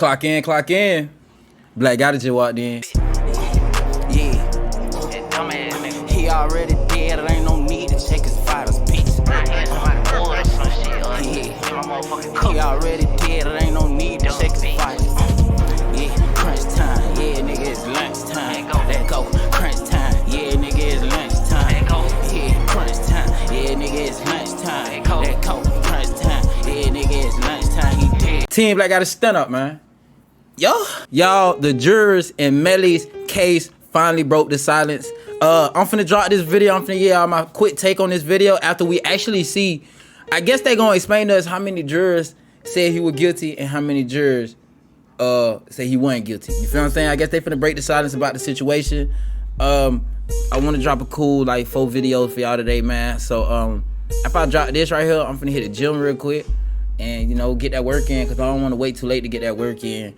Clock in, clock in. Black Gotta just walked in. Yeah. That dumbass nigga. He already dead, there ain't no need to check his vitals, bitch. He already dead, there ain't no need to check his vitals. Yeah, crunch time, yeah, nigga, it's lunch time. Let go, crunch time, yeah, nigga, it's lunch time. Yeah, crunch time, yeah, nigga, it's lunch time. Let go, crunch time, yeah, nigga, it's lunch time. He dead. Team Black Gotta stand up, man. Y'all, the jurors in Melly's case finally broke the silence. I'm finna drop this video. I'm finna give y'all my quick take on this video after we actually see. I guess they gonna explain to us how many jurors said he was guilty and how many jurors say he wasn't guilty. You feel what I'm saying? I guess they finna break the silence about the situation. I wanna drop a cool like 4 videos for y'all today, man. So if I drop this right here, I'm finna hit the gym real quick and you know get that work in, cause I don't wanna wait too late to get that work in.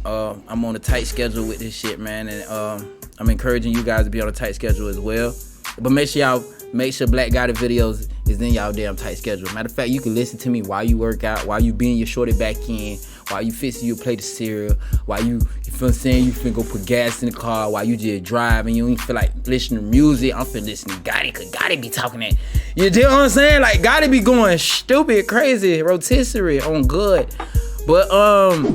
I'm on a tight schedule with this shit, man, and I'm encouraging you guys to be on a tight schedule as well. But make sure Black Gotta videos is in y'all damn tight schedule. Matter of fact, you can listen to me while you work out, while you being your shorty back in, while you fixing your plate of cereal, while you feel what I'm saying, you finna go put gas in the car, while you just drive and you don't even feel like listening to music. I'm finna listen to Gotti, cause Gotti be talking that. You know what I'm saying? Like Gotti be going stupid, crazy, rotisserie on good. But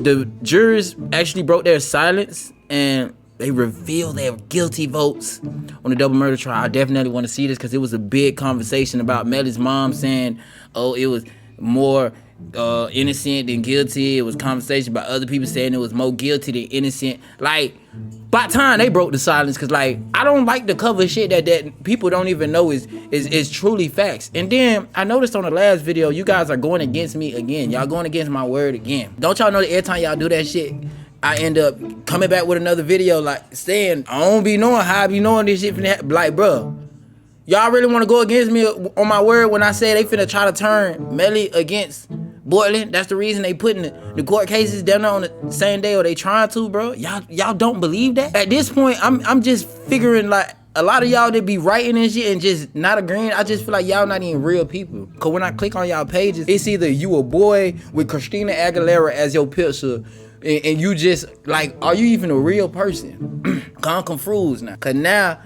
the jurors actually broke their silence and they revealed their guilty votes on the double murder trial. I definitely want to see this because it was a big conversation about Melly's mom saying, oh, it was more innocent than guilty. It was conversation about other people saying it was more guilty than innocent. Like, by the time they broke the silence, because like I don't like to cover shit that people don't even know is truly facts. And then I noticed on the last video, you guys are going against me again. Y'all going against my word again. Don't y'all know that every time y'all do that shit, I end up coming back with another video like saying I don't be knowing how I be knowing this shit finna happen. Like, bro, y'all really want to go against me on my word when I say they finna try to turn Melly against Portland? That's the reason they putting the court cases down on the same day, or they trying to, bro. Y'all don't believe that? At this point, I'm just figuring like a lot of y'all that be writing and shit and just not agreeing. I just feel like y'all not even real people. Cause when I click on y'all pages, it's either you a boy with Christina Aguilera as your picture, and you just like, are you even a real person? I'm confused now. Cause now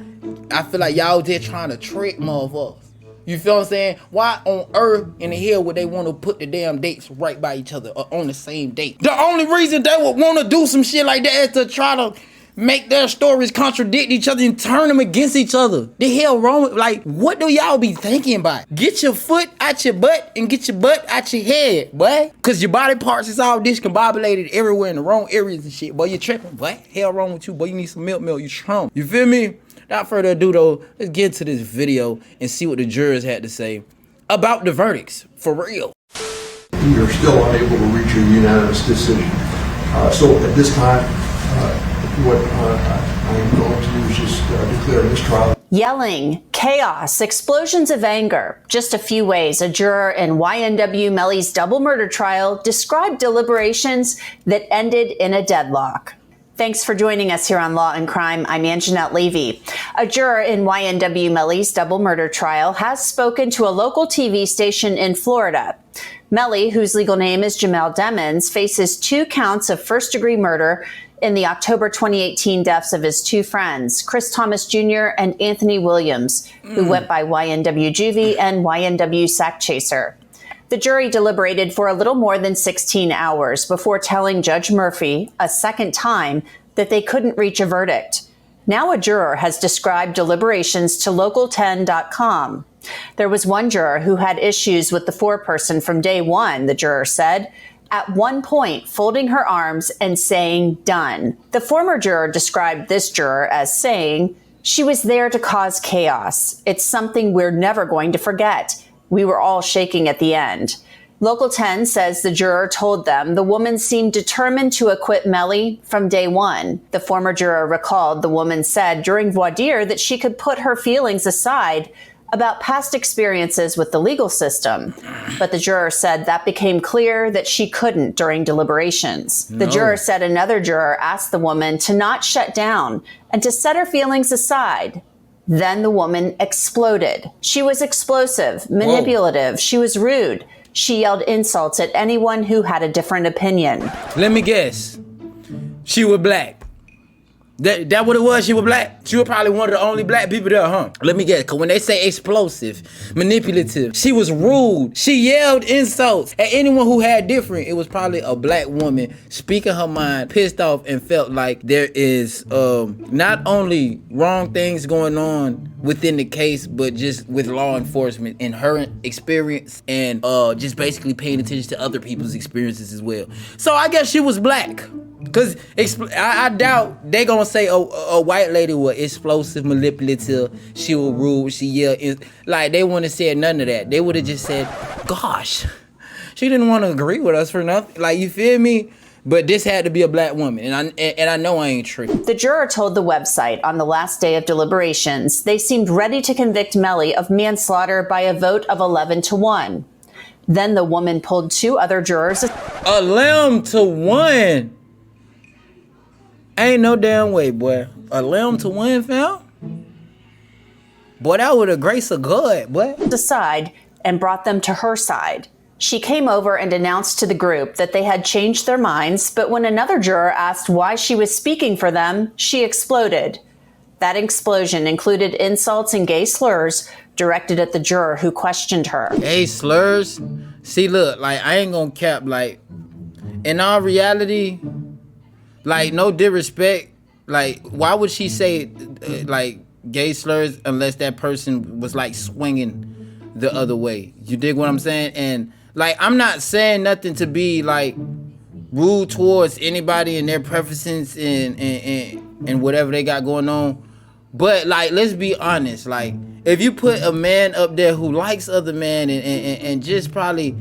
I feel like y'all just trying to trick motherfuckers. You feel what I'm saying? Why on earth in the hell would they want to put the damn dates right by each other or on the same date? The only reason they would want to do some shit like that is to try to make their stories contradict each other and turn them against each other. The hell wrong with, like, what do y'all be thinking about? Get your foot out your butt and get your butt out your head, boy. Cause your body parts is all discombobulated everywhere in the wrong areas and shit. Boy, you tripping, boy. Hell wrong with you, boy. You need some milk, you strong. You feel me? Without further ado though, let's get into this video and see what the jurors had to say about the verdicts, for real. We are still unable to reach a unanimous decision. So at this time, what I am going to do is just declare this trial. Yelling, chaos, explosions of anger. Just a few ways a juror in YNW Melly's double murder trial described deliberations that ended in a deadlock. Thanks for joining us here on Law and Crime. I'm Anjanette Levy. A juror in YNW Melly's double murder trial has spoken to a local TV station in Florida. Melly, whose legal name is Jamel Demons, faces 2 counts of first-degree murder in the October 2018 deaths of his 2 friends, Chris Thomas Jr. and Anthony Williams, who went by YNW Juvie and YNW Sack Chaser. The jury deliberated for a little more than 16 hours before telling Judge Murphy a second time that they couldn't reach a verdict. Now a juror has described deliberations to local10.com. There was one juror who had issues with the foreperson from day one, the juror said, at one point folding her arms and saying, done. The former juror described this juror as saying, she was there to cause chaos. It's something we're never going to forget. We were all shaking at the end. Local 10 says the juror told them the woman seemed determined to acquit Melly from day one. The former juror recalled the woman said during voir dire that she could put her feelings aside about past experiences with the legal system. But the juror said that became clear that she couldn't during deliberations. The juror said another juror asked the woman to not shut down and to set her feelings aside. Then the woman exploded. She was explosive, manipulative. She was rude. She yelled insults at anyone who had a different opinion. Let me guess. She was black. That what it was? She was black? She was probably one of the only black people there, huh? Let me guess, because when they say explosive, manipulative, she was rude. She yelled insults at anyone who had different. It was probably a black woman speaking her mind, pissed off, and felt like there is not only wrong things going on within the case, but just with law enforcement and her experience, and just basically paying attention to other people's experiences as well. So I guess she was black. Cause I doubt they gonna say a white lady was explosive, manipulative, she was rude, she yelled. Like, they wouldn't have said none of that. They would have just said, gosh, she didn't want to agree with us for nothing. Like, you feel me? But this had to be a black woman, and I know I ain't tripping. The juror told the website on the last day of deliberations they seemed ready to convict Melly of manslaughter by a vote of 11-1. Then the woman pulled 2 other jurors. 11-1. Ain't no damn way, boy. 11-1, fam? Boy, that was a grace of God, boy. Aside and brought them to her side. She came over and announced to the group that they had changed their minds, but when another juror asked why she was speaking for them, she exploded. That explosion included insults and gay slurs directed at the juror who questioned her. Gay slurs? See, look, like, I ain't gonna cap, like, in all reality, like, no disrespect, like, why would she say, like, gay slurs unless that person was, like, swinging the other way? You dig what I'm saying? And, like, I'm not saying nothing to be, like, rude towards anybody and their preferences and whatever they got going on. But, like, let's be honest. Like, if you put a man up there who likes other men and just probably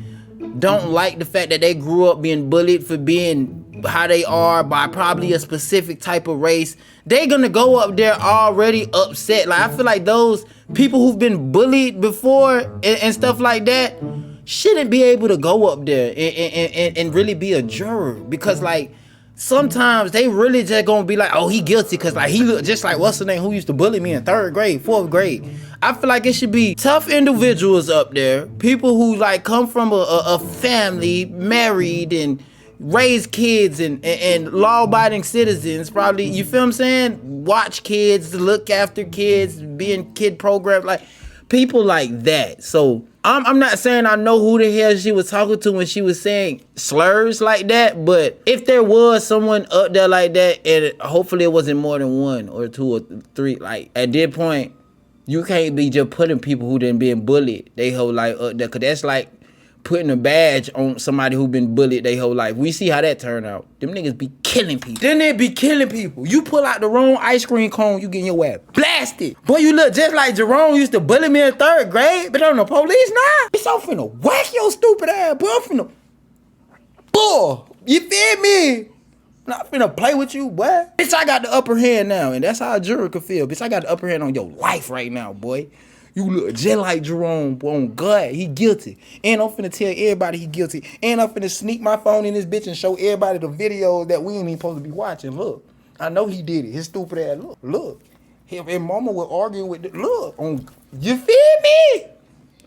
don't like the fact that they grew up being bullied for being how they are by probably a specific type of race, they gonna go up there already upset. Like, I feel like those people who've been bullied before and stuff like that shouldn't be able to go up there and really be a juror, because, like, sometimes they really just gonna be like, oh, he guilty because, like, he look just like what's the name who used to bully me in 3rd grade, 4th grade. I feel like it should be tough individuals up there, people who, like, come from a family, married and raised kids and law-abiding citizens, probably, you feel what I'm saying? Watch kids, look after kids, be in kid programs, like, people like that. So I'm not saying I know who the hell she was talking to when she was saying slurs like that, but if there was someone up there like that, and hopefully it wasn't more than 1 or 2 or 3, like, at that point, you can't be just putting people who done been bullied they whole life up there, because that's like putting a badge on somebody who been bullied their whole life. We see how that turned out. Them niggas be killing people. Then they be killing people. You pull out the wrong ice cream cone, you getting your ass blasted. Boy, you look just like Juror used to bully me in 3rd grade, but on the police now. Bitch, I'm finna whack your stupid ass, boy. I'm finna... Boy, you feel me? I'm not finna play with you, boy. Bitch, I got the upper hand now, and that's how a juror could feel. Bitch, I got the upper hand on your life right now, boy. You look just like Jerome, boy. On God, he guilty. And I'm finna tell everybody he guilty. And I'm finna sneak my phone in this bitch and show everybody the video that we ain't even supposed to be watching. Look, I know he did it. His stupid ass. Look. Him and mama were arguing with look. You feel me?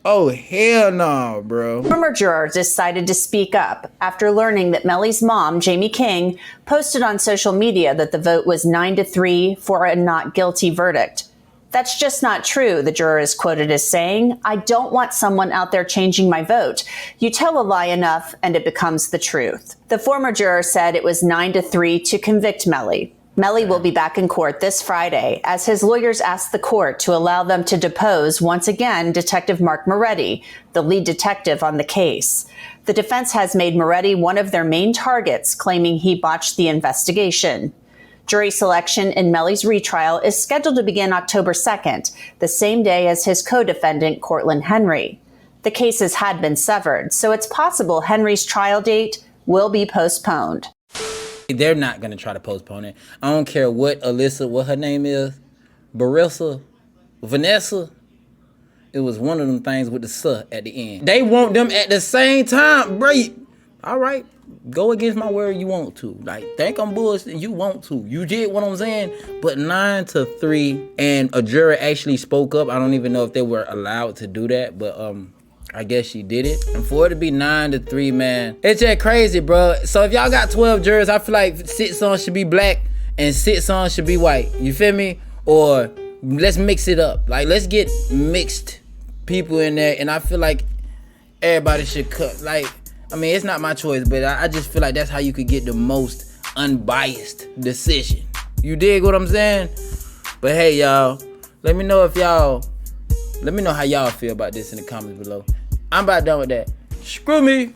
Oh, hell no, bro. Former juror decided to speak up after learning that Melly's mom, Jamie King, posted on social media that the vote was 9-3 for a not guilty verdict. That's just not true, the juror is quoted as saying. I don't want someone out there changing my vote. You tell a lie enough and it becomes the truth. The former juror said it was 9-3 to convict Melly. Melly will be back in court this Friday as his lawyers asked the court to allow them to depose once again Detective Mark Moretti, the lead detective on the case. The defense has made Moretti one of their main targets, claiming he botched the investigation. Jury selection in Melly's retrial is scheduled to begin October 2nd, the same day as his co-defendant, Cortland Henry. The cases had been severed, so it's possible Henry's trial date will be postponed. They're not going to try to postpone it. I don't care what what her name is, Vanessa. It was one of them things with the "suh" at the end. They want them at the same time, bro. All right. Go against my word you want to. Like, think I'm bullshit, you want to. You did what I'm saying. But 9-3, and a juror actually spoke up. I don't even know if they were allowed to do that, but I guess she did it. And for it to be 9-3, man, it's just crazy, bro. So if y'all got 12 jurors, I feel like 6 on should be black and 6 on should be white. You feel me? Or let's mix it up. Like, let's get mixed people in there. And I feel like everybody should cut. Like, I mean, it's not my choice, but I just feel like that's how you could get the most unbiased decision. You dig what I'm saying? But hey, y'all, let me know how y'all feel about this in the comments below. I'm about done with that. Screw me.